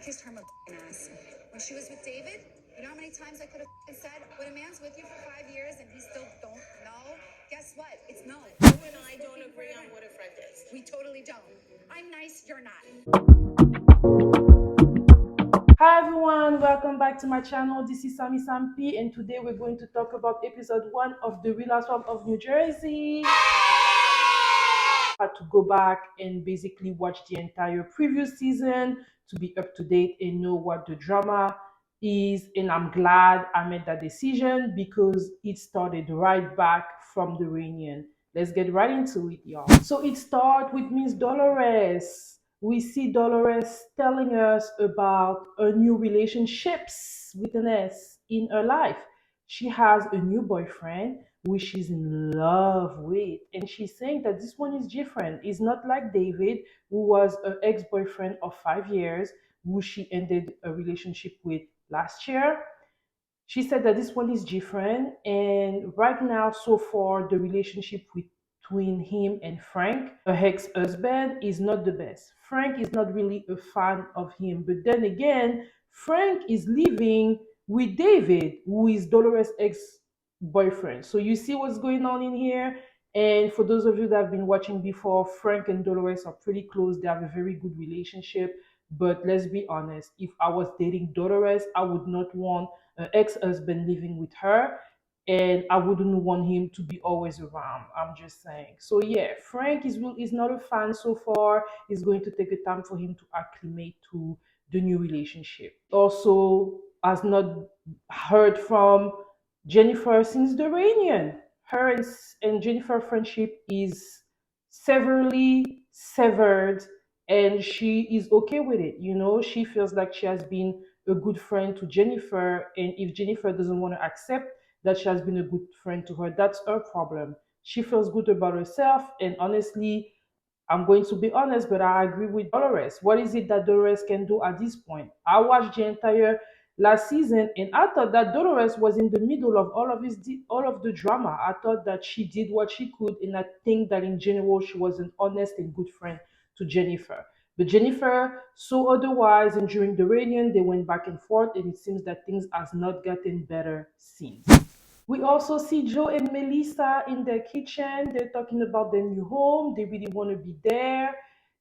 accused her of a ass. When she was with David, you know how many times I could have said, when a man's with you for 5 years and he still don't know, guess what? It's no. You and I don't agree on what a friend is. We totally don't. I'm nice, you're not. Hi everyone, welcome back to my channel. This is Sammy Sampi, and today we're going to talk about episode 1 of the Real Housewives of New Jersey. I had to go back and basically watch the entire previous season to be up to date and know what the drama is, and I'm glad I made that decision because it started right back from the reunion. Let's get right into it, y'all. So it starts with Miss Dolores. We see Dolores telling us about a new relationships with an S in her life. She has a new boyfriend which she's in love with, and she's saying that this one is different. It's not like David, who was her ex-boyfriend of 5 years, who she ended a relationship with last year. She said that this one is different, and right now, so far, the relationship between him and Frank, her ex-husband, is not the best. Frank is not really a fan of him, but then again, Frank is living with David, who is Dolores' ex-boyfriend. So you see what's going on in here. And for those of you that have been watching before, Frank and Dolores are pretty close. They have a very good relationship. But let's be honest, if I was dating Dolores, I would not want an ex-husband living with her, and I wouldn't want him to be always around. I'm just saying. So yeah, Frank is not a fan so far. It's going to take a time for him to acclimate to the new relationship. Also, has not heard from Jennifer since the reunion. Her and Jennifer friendship is severely severed, and she is okay with it. She feels like she has been a good friend to Jennifer, and if Jennifer doesn't want to accept that she has been a good friend to her, that's her problem. She feels good about herself, and honestly, I'm going to be honest, but I agree with Dolores. What is it that Dolores can do at this point? I watched the entire last season, and I thought that Dolores was in the middle of all of the drama. I thought that she did what she could, and I think that in general she was an honest and good friend to Jennifer. But Jennifer saw otherwise, and during the reunion they went back and forth, and it seems that things has not gotten better since. We also see Joe and Melissa in their kitchen. They're talking about their new home. They really want to be there.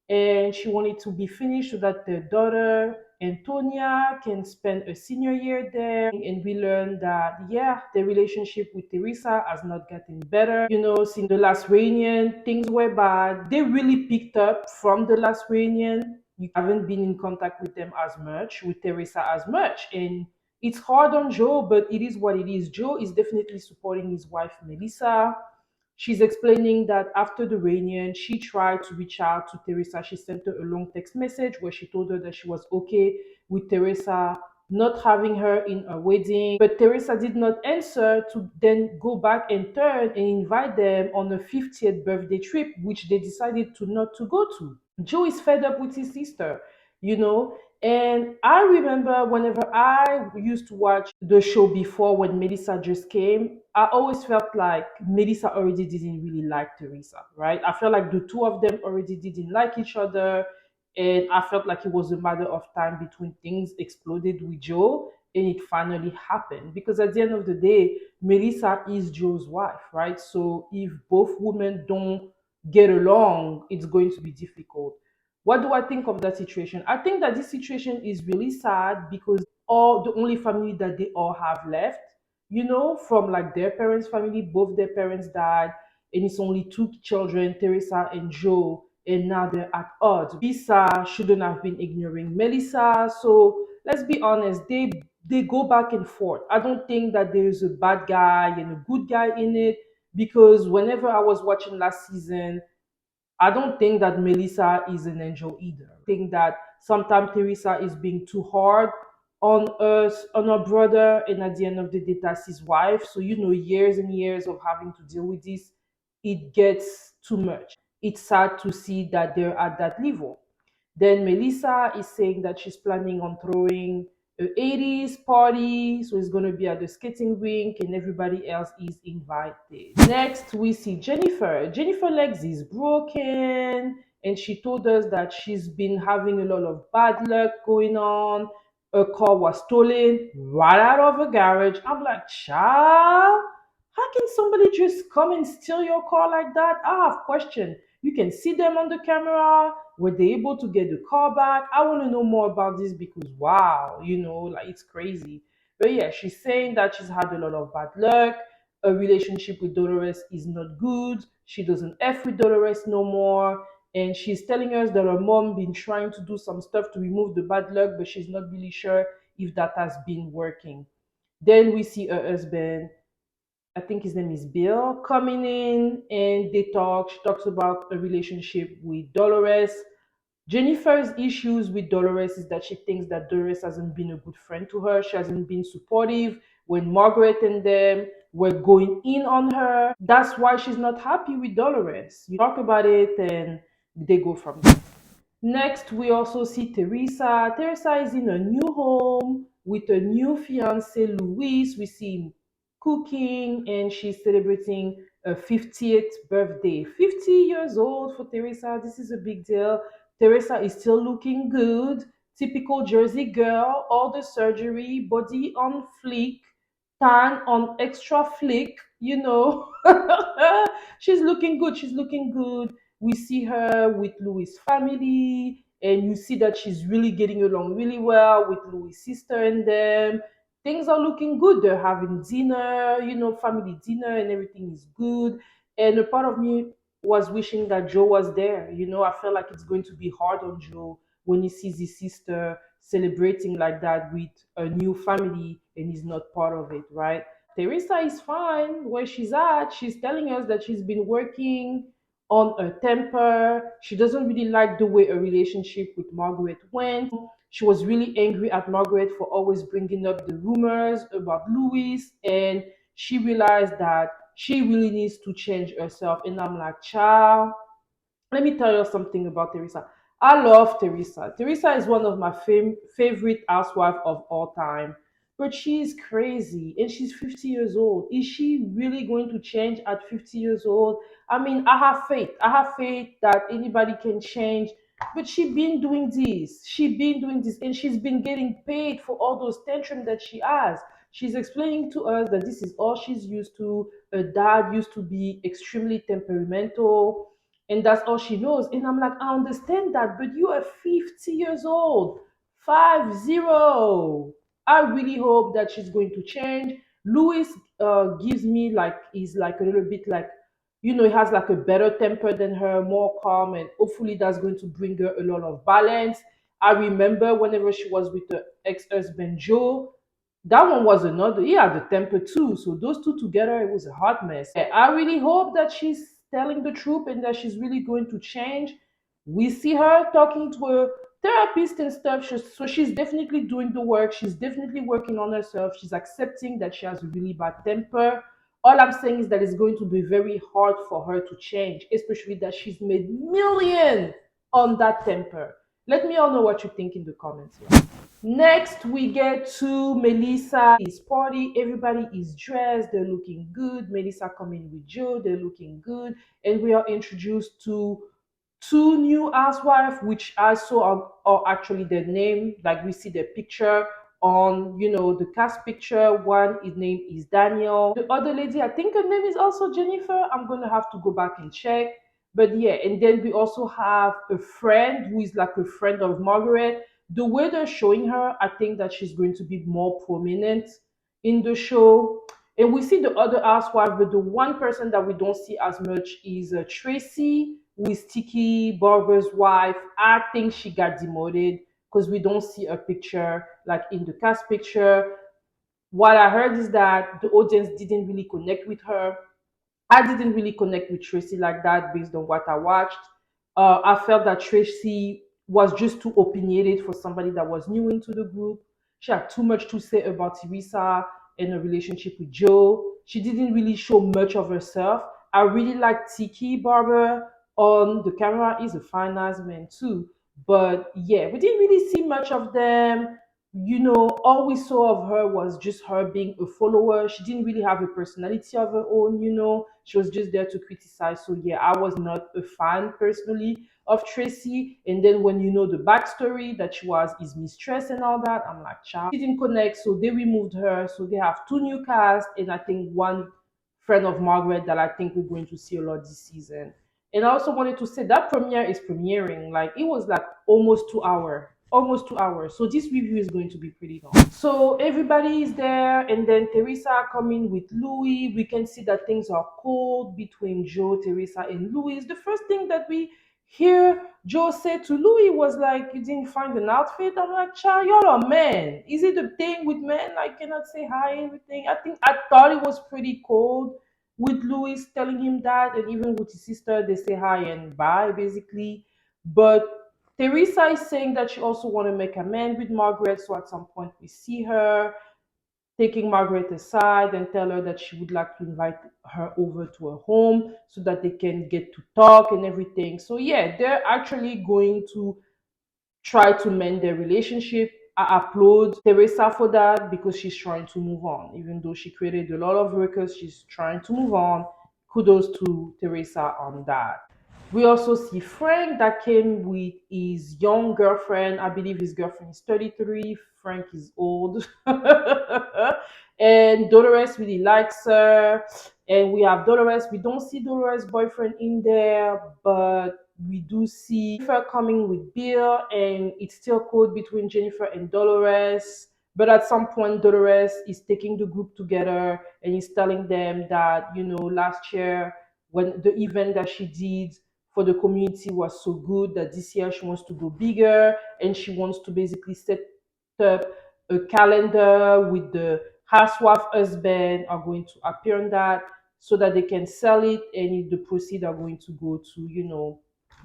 And she wanted to be finished so that their daughter, Antonia, can spend a senior year there. And we learned that, yeah, the relationship with Teresa has not gotten better. Since the last reunion, things were bad. They really picked up from the last reunion. You haven't been in contact with them as much, with Teresa as much. And it's hard on Joe, but it is what it is. Joe is definitely supporting his wife, Melissa. She's explaining that after the reunion, she tried to reach out to Teresa. She sent her a long text message where she told her that she was okay with Teresa not having her in a wedding. But Teresa did not answer to then go back and turn and invite them on a 50th birthday trip, which they decided to not to go to. Joe is fed up with his sister, you know. And I remember whenever I used to watch the show before when Melissa just came, I always felt like Melissa already didn't really like Teresa, right? I felt like the two of them already didn't like each other. And I felt like it was a matter of time between things exploded with Joe and it finally happened. Because at the end of the day, Melissa is Joe's wife, right? So if both women don't get along, it's going to be difficult. What do I think of that situation? I think that this situation is really sad because all the only family that they all have left, from like their parents' family, both their parents died, and it's only two children, Teresa and Joe, and now they're at odds. Lisa shouldn't have been ignoring Melissa. So let's be honest, they go back and forth. I don't think that there's a bad guy and a good guy in it because whenever I was watching last season, I don't think that Melissa is an angel either. I think that sometimes Teresa is being too hard on us, on her brother, and at the end of the day, that's his wife. So, years and years of having to deal with this, it gets too much. It's sad to see that they're at that level. Then Melissa is saying that she's planning on throwing a 80s party, so it's going to be at the skating rink and everybody else is invited. Next, we see Jennifer. Jennifer legs is broken and she told us that she's been having a lot of bad luck going on. Her car was stolen right out of a garage. I'm like, child, how can somebody just come and steal your car like that? I have question. You can see them on the camera. Were they able to get the car back? I want to know more about this because wow, like it's crazy. But yeah, she's saying that she's had a lot of bad luck. Her relationship with Dolores is not good. She doesn't F with Dolores no more. And she's telling us that her mom been trying to do some stuff to remove the bad luck, but she's not really sure if that has been working. Then we see her husband, I think his name is Bill, coming in and they talk. She talks about a relationship with Dolores. Jennifer's issues with Dolores is that she thinks that Dolores hasn't been a good friend to her. She hasn't been supportive when Margaret and them were going in on her. That's why she's not happy with Dolores. You talk about it and they go from there. Next, we also see Teresa. Teresa is in a new home with a new fiance, Luis. We see him cooking and she's celebrating a 50th birthday. 50 years old for Teresa. This is a big deal. Teresa is still looking good. Typical Jersey girl. All the surgery, body on fleek, tan on extra flick. She's looking good. She's looking good. We see her with Louis' family, and you see that she's really getting along really well with Louis' sister and them. Things are looking good. They're having dinner, family dinner, and everything is good. And a part of me was wishing that Joe was there. I feel like it's going to be hard on Joe when he sees his sister celebrating like that with a new family and he's not part of it, right? Teresa is fine where she's at. She's telling us that she's been working on her temper. She doesn't really like the way her relationship with Margaret went. She was really angry at Margaret for always bringing up the rumors about Louis, and she realized that she really needs to change herself. And I'm like, child, let me tell you something about Teresa. I love Teresa. Teresa is one of my favorite housewives of all time. But she's crazy and she's 50 years old. Is she really going to change at 50 years old? I mean, I have faith. I have faith that anybody can change. But she been doing this. She been doing this and she's been getting paid for all those tantrums that she has. She's explaining to us that this is all she's used to. Her dad used to be extremely temperamental and that's all she knows. And I'm like, I understand that, but you are 50 years old, 50. I really hope that she's going to change. Louis gives me like he's like a little bit like, he has like a better temper than her, more calm, and hopefully that's going to bring her a lot of balance. I remember whenever she was with her ex-husband Joe, that one was another. He had the temper too. So those two together, it was a hot mess. I really hope that she's telling the truth and that she's really going to change. We see her talking to a therapist and stuff. So she's definitely doing the work. She's definitely working on herself. She's accepting that she has a really bad temper. All I'm saying is that it's going to be very hard for her to change, especially that she's made millions on that temper. Let me all know what you think in the comments here. Next, we get to Melissa's party. Everybody is dressed, they're looking good. Melissa coming with Joe, they're looking good. And we are introduced to two new housewives, which I saw are actually their name. Like we see their picture on, the cast picture. One, his name is Daniel. The other lady, I think her name is also Jennifer. I'm gonna have to go back and check. But yeah, and then we also have a friend who is like a friend of Margaret. The way they're showing her, I think that she's going to be more prominent in the show. And we see the other housewife, but the one person that we don't see as much is Tracy, who is Tiki Barber's wife. I think she got demoted because we don't see a picture like in the cast picture. What I heard is that the audience didn't really connect with her. I didn't really connect with Tracy like that based on what I watched. I felt that Tracy was just too opinionated for somebody that was new into the group. She had too much to say about Teresa and her relationship with Joe. She didn't really show much of herself. I really like Tiki Barber on the camera. He's a fine ass man too. But yeah, we didn't really see much of them. all we saw of her was just her being a follower. She didn't really have a personality of her own. She was just there to criticize. So yeah, I was not a fan personally of Tracy. And then when you know the backstory that she was his mistress and all that, I'm like, child, she didn't connect, so they removed her. So they have two new cast, and I think one friend of Margaret that I think we're going to see a lot this season. And I also wanted to say that premiere is premiering. Like it was like almost 2 hour. Almost 2 hours. So this review is going to be pretty long. So everybody is there, and then Teresa coming with Louis. We can see that things are cold between Joe, Teresa, and Louis. The first thing that we hear Joe said to Louis was like, "You didn't find an outfit." I'm like, "Child, you're a man. Is it the thing with men? I cannot say hi, everything." I thought it was pretty cold with Louis telling him that, and even with his sister, they say hi and bye basically. But Teresa is saying that she also want to make amends with Margaret, so at some point we see her taking Margaret aside and tell her that she would like to invite her over to her home so that they can get to talk and everything. So yeah, they're actually going to try to mend their relationship. I applaud Teresa for that because she's trying to move on. Even though she created a lot of records, she's trying to move on. Kudos to Teresa on that. We also see Frank that came with his young girlfriend. I believe his girlfriend is 33. Frank is old. And Dolores really likes her. And we have Dolores. We don't see Dolores' boyfriend in there, but we do see Jennifer coming with Bill, and it's still code between Jennifer and Dolores. But at some point, Dolores is taking the group together and is telling them that, last year when the event that she did for the community was so good that this year she wants to go bigger, and she wants to basically set up a calendar with the housewife husband are going to appear on that so that they can sell it, and the proceeds are going to go to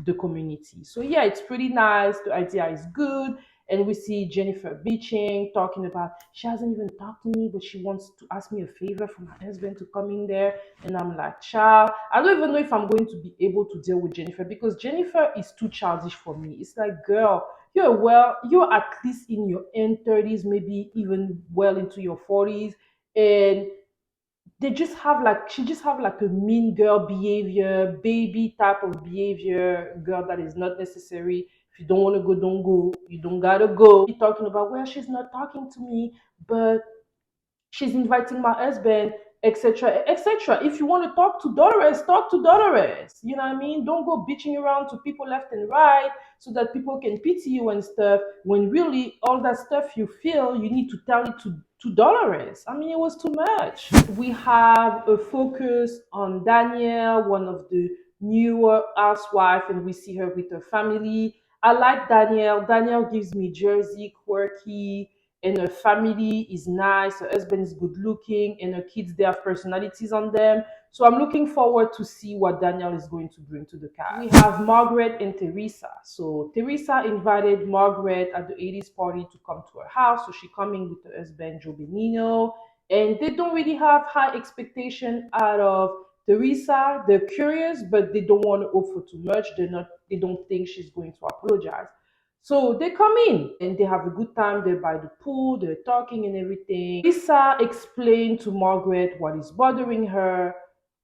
the community. So yeah, it's pretty nice. The idea is good. And we see Jennifer bitching, talking about she hasn't even talked to me, but she wants to ask me a favor for my husband to come in there. And I'm like, child, I don't even know if I'm going to be able to deal with Jennifer because Jennifer is too childish for me. It's like, girl, you're at least in your end 30s, maybe even well into your 40s. And she just have like a mean girl behavior, baby type of behavior, girl that is not necessary. If you don't want to go, don't go. You don't gotta go. You're talking about, well, she's not talking to me, but she's inviting my husband, etc., etc. If you want to talk to Dolores. You know what I mean? Don't go bitching around to people left and right so that people can pity you and stuff. When really all that stuff you feel, you need to tell it to Dolores. I mean, it was too much. We have a focus on Danielle, one of the newer housewife, and we see her with her family. I like Danielle. Danielle gives me Jersey, quirky, and her family is nice. Her husband is good looking, and her kids, they have personalities on them. So I'm looking forward to see what Danielle is going to bring to the cast. We have Margaret and Teresa. So Teresa invited Margaret at the 80s party to come to her house. So she coming with her husband Joe Benino, and they don't really have high expectation out of Teresa. They're curious, but they don't want to hope for too much. They don't think she's going to apologize. So they come in and they have a good time. They're by the pool, they're talking and everything. Lisa explained to Margaret what is bothering her,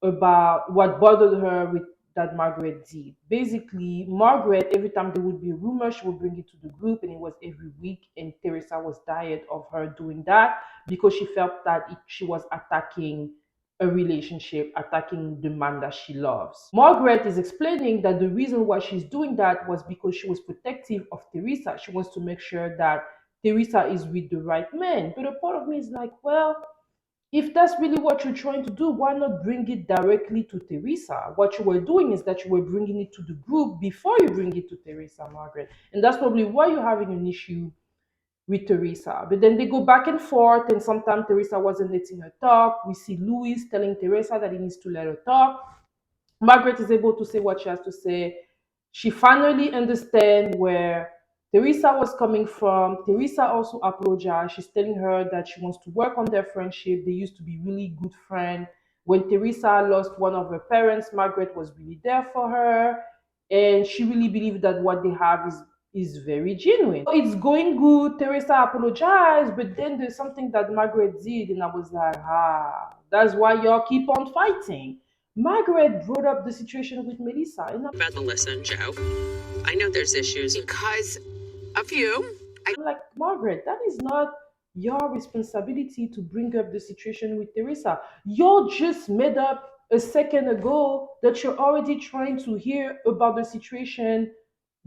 about what bothered her with that Margaret did. Basically, Margaret, every time there would be a rumor, she would bring it to the group, and it was every week. And Teresa was tired of her doing that because she felt that she was attacking a relationship, attacking the man that she loves. Margaret is explaining that the reason why she's doing that was because she was protective of Teresa. She wants to make sure that Teresa is with the right man. But a part of me is like, well, if that's really what you're trying to do, why not bring it directly to Teresa? What you were doing is that you were bringing it to the group before you bring it to Teresa, Margaret. And that's probably why you're having an issue with Teresa. But then they go back and forth, and sometimes Teresa wasn't letting her talk. We see Louis telling Teresa that he needs to let her talk. Margaret is able to say what she has to say. She finally understands where Teresa was coming from. Teresa also apologized. She's telling her that she wants to work on their friendship. They used to be really good friends. When Teresa lost one of her parents, Margaret was really there for her. And she really believed that what they have is very genuine. It's going good. Teresa apologized, but then there's something that Margaret did, and I was like, that's why y'all keep on fighting. Margaret brought up the situation with Melissa, and About Melissa and Joe. I know there's issues because of you. I'm like, Margaret, that is not your responsibility to bring up the situation with Teresa. You just made up a second ago that you're already trying to hear about the situation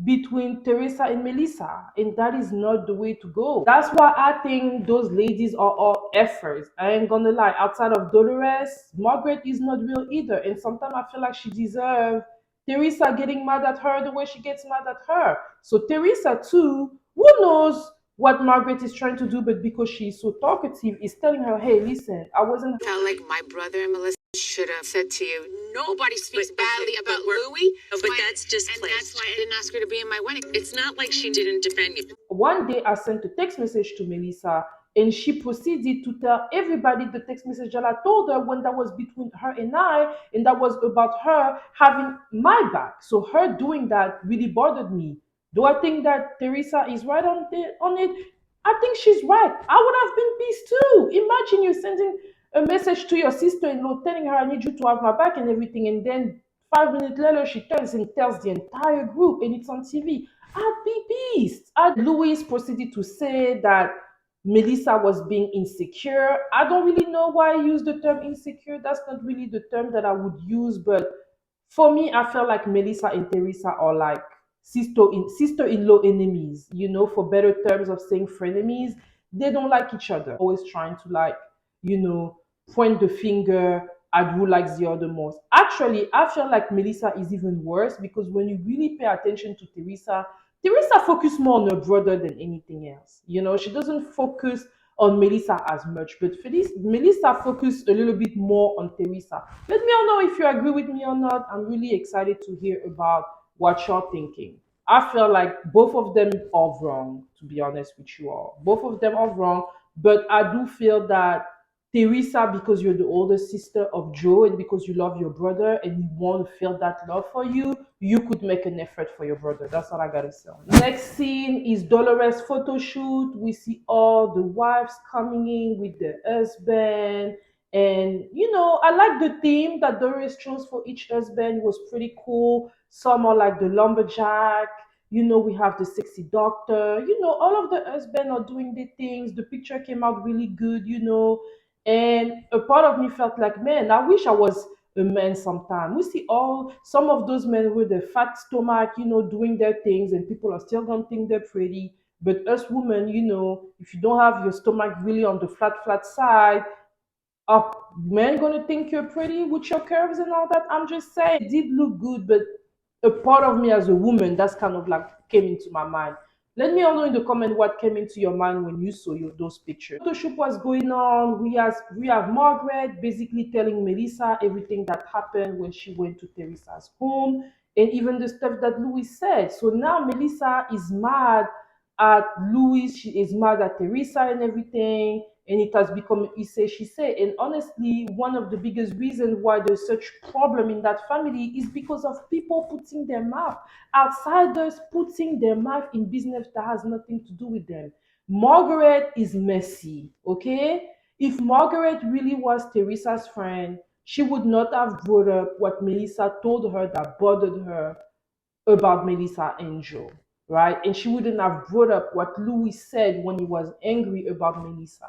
between Teresa and Melissa, and that is not the way to go. That's why I think those ladies are all effers. I ain't gonna lie. Outside of Dolores, Margaret is not real either, and sometimes I feel like she deserves Teresa getting mad at her the way she gets mad at her. So Teresa too, who knows what Margaret is trying to do, but because she's so talkative, is telling her, "Hey, listen, I wasn't." Felt like my brother and Melissa should have said to you, nobody speaks badly about Louis. But that's just and that's why I didn't ask her to be in my wedding. It's not like she didn't defend you. One day I sent a text message to Melissa, and she proceeded to tell everybody the text message that I told her when that was between her and I, and that was about her having my back. So her doing that really bothered me. Do I think that Teresa is right on it? I think she's right. I would have been pissed too. Imagine you sending a message to your sister-in-law telling her I need you to have my back and everything, and then 5 minutes later she turns and tells the entire group, and it's on TV. I'd be pissed. Louis proceeded to say that Melissa was being insecure. I don't really know why I use the term insecure. That's not really the term that I would use, but for me, I felt like Melissa and Teresa are like sister-in-law enemies, for better terms of saying frenemies. They don't like each other. Always trying to like, you know, point the finger at who likes the other most. Actually, I feel like Melissa is even worse because when you really pay attention to Teresa, Teresa focuses more on her brother than anything else. She doesn't focus on Melissa as much, but Melissa focused a little bit more on Teresa. Let me all know if you agree with me or not. I'm really excited to hear about what you're thinking. I feel like both of them are wrong, to be honest with you all. Both of them are wrong, but I do feel that Teresa, because you're the older sister of Joe and because you love your brother and you want to feel that love for you, you could make an effort for your brother. That's all I gotta say. Next scene is Dolores' photo shoot. We see all the wives coming in with their husband. And I like the theme that Dolores chose for each husband. It was pretty cool. Some are like the lumberjack. We have the sexy doctor. All of the husbands are doing their things. The picture came out really good. And a part of me felt like, man, I wish I was a man sometime. We see all some of those men with a fat stomach, doing their things, and people are still gonna think they're pretty. But us women, if you don't have your stomach really on the flat side, are men gonna think you're pretty with your curves and all that? I'm just saying, it did look good, but a part of me as a woman, that's kind of like came into my mind. Let me all know in the comment what came into your mind when you saw those pictures. The shoot was going on. We have Margaret basically telling Melissa everything that happened when she went to Teresa's home and even the stuff that Louis said. So now Melissa is mad at Louis, she is mad at Teresa and everything, and it has become he say she say. And honestly, one of the biggest reasons why there's such problem in that family is because of people putting their mouth, outsiders putting their mouth in business that has nothing to do with them. Margaret is messy, okay? If Margaret really was Teresa's friend, she would not have brought up what Melissa told her that bothered her about Melissa and Joe, right? And she wouldn't have brought up what Louis said when he was angry about Melissa.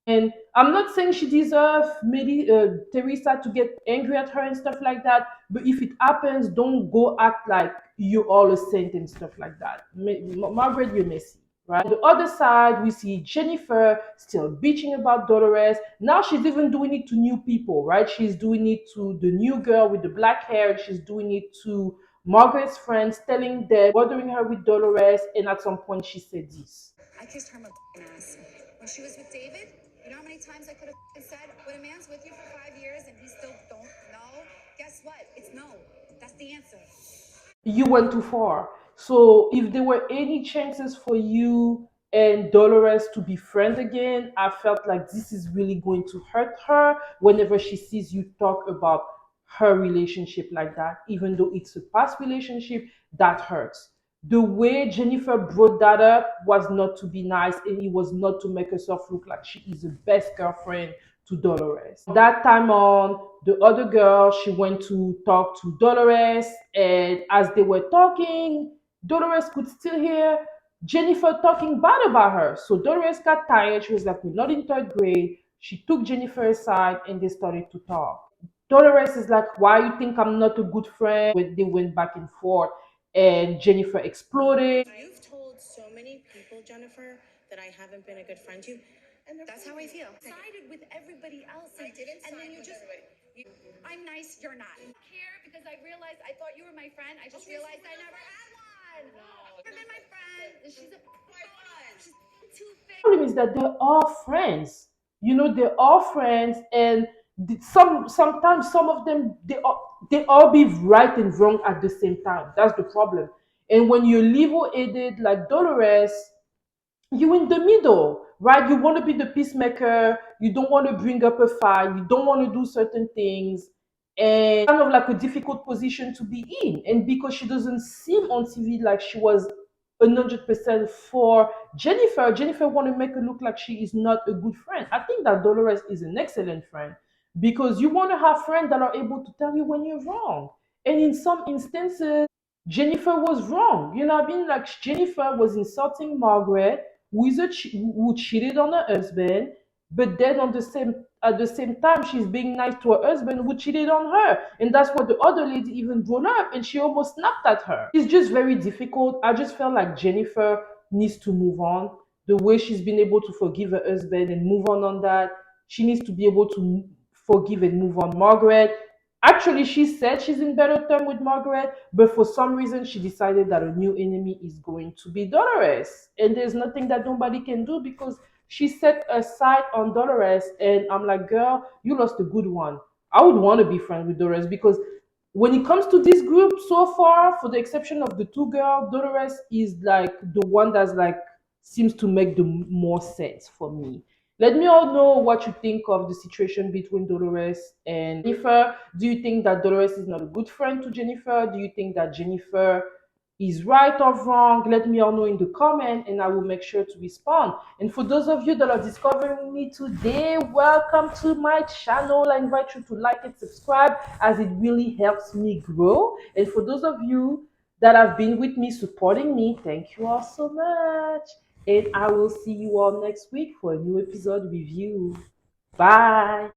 And I'm not saying she deserves maybe Teresa to get angry at her and stuff like that. But if it happens, don't go act like you're all a saint and stuff like that. Margaret, you're messy. Right? On the other side, we see Jennifer still bitching about Dolores. Now she's even doing it to new people, right? She's doing it to the new girl with the black hair. She's doing it to Margaret's friends, telling them, bothering her with Dolores. And at some point, she said this. I kissed her ass. When she was with David, you know how many times I could have said, when a man's with you for 5 years and he still don't know, guess what? It's no. That's the answer. You went too far. So if there were any chances for you and Dolores to be friends again, I felt like this is really going to hurt her whenever she sees you talk about her relationship like that, even though it's a past relationship, that hurts. The way Jennifer brought that up was not to be nice, and it was not to make herself look like she is the best girlfriend to Dolores. That time on, the other girl, she went to talk to Dolores, and as they were talking, Dolores could still hear Jennifer talking bad about her. So Dolores got tired. She was like, "We're not in third grade." She took Jennifer aside and they started to talk. Dolores is like, "Why you think I'm not a good friend?" They went back and forth, and Jennifer exploded. You've told so many people, Jennifer, that I haven't been a good friend to you. And that's how I feel. Sided with everybody else. I didn't and then you just I'm nice, you're not. I don't care because I realized I thought you were my friend. I just realized I never had one. No. You've been my friend. She's a she's too big. Problem is that they're all friends. They're all friends, and sometimes some of them they all be right and wrong at the same time. That's the problem. And when you're level-headed like Dolores, you in the middle, right? You want to be the peacemaker. You don't want to bring up a fight. You don't want to do certain things, and kind of like a difficult position to be in. And because she doesn't seem on TV like she was 100% for Jennifer, Jennifer want to make her look like she is not a good friend. I think that Dolores is an excellent friend because you want to have friends that are able to tell you when you're wrong. And in some instances, Jennifer was wrong. You know what I mean? Like Jennifer was insulting Margaret, who cheated on her husband, but then at the same time, she's being nice to her husband who cheated on her. And that's what the other lady even brought up, and she almost snapped at her. It's just very difficult. I just felt like Jennifer needs to move on. The way she's been able to forgive her husband and move on that, she needs to be able to forgive and move on Margaret. Actually, she said she's in better terms with Margaret, but for some reason, she decided that a new enemy is going to be Dolores. And there's nothing that nobody can do because she set a sight on Dolores. And I'm like, girl, you lost a good one. I would want to be friends with Dolores because when it comes to this group so far, for the exception of the two girls, Dolores is like the one that's like seems to make the more sense for me. Let me all know what you think of the situation between Dolores and Jennifer. Do you think that Dolores is not a good friend to Jennifer? Do you think that Jennifer is right or wrong? Let me all know in the comment and I will make sure to respond. And for those of you that are discovering me today, welcome to my channel. I invite you to like and subscribe as it really helps me grow. And for those of you that have been with me supporting me, thank you all so much. And I will see you all next week for a new episode review. Bye.